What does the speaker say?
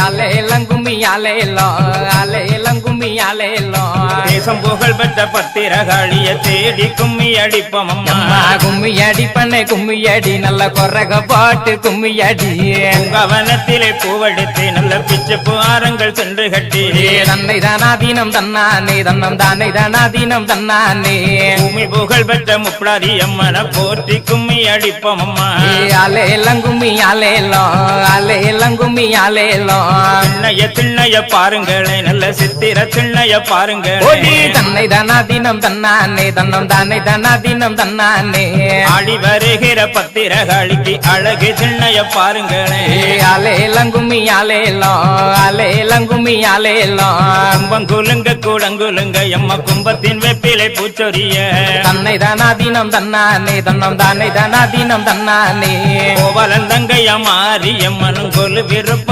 அலேலங்கும்மி அலேலோ அலேலங்கும்மி அலேலோ தேசம் புகழ் பெற்ற பத்திரகாளிய தேடி கும்மி அடிப்போம் அம்மா கும்மி அடி பண்ணை கும்மி அடி நல்ல கொரக பாட்டு கும்மி அடி கவனத்திலே பூவெடுத்து நல்ல பிச்சு புகாரங்கள் சென்று கட்டி தன்னை தானாதீனம் தன்னானே தன்னம் தானே தானாதீனம் தன்னானே பூமி புகழ் பெற்ற முப்படாதி அம்மனை போற்றி கும்மி அடிப்போம் அம்மா அலேலங்கும்மி அலேலோ அலேலங்கும்மி அலேலோ திண்ணைய பாருங்களே நல்ல சித்திர திண்ணைய பாருங்களே தன்னை தானாதீனம் தன்னானே தன்னம் தானே தானாதீனம் தன்னானே ஆடி வருகிற பத்திரகாளிக்கு அழகு திண்ணைய பாருங்களே அலேலங்கும்மி அலேலோ அலேலங்கும்மி அலேலோ கும்பங்குலுங்க கூடங்குலுங்க எம்ம கும்பத்தின் வெப்பிலை பூச்சொரிய தன்னை தானாதீனம் தன்னானே தன்னம் தானே தானாதீனம் தன்னானே கோவலந்தங்கைய மாறி எம்மனும் கொலு விருப்ப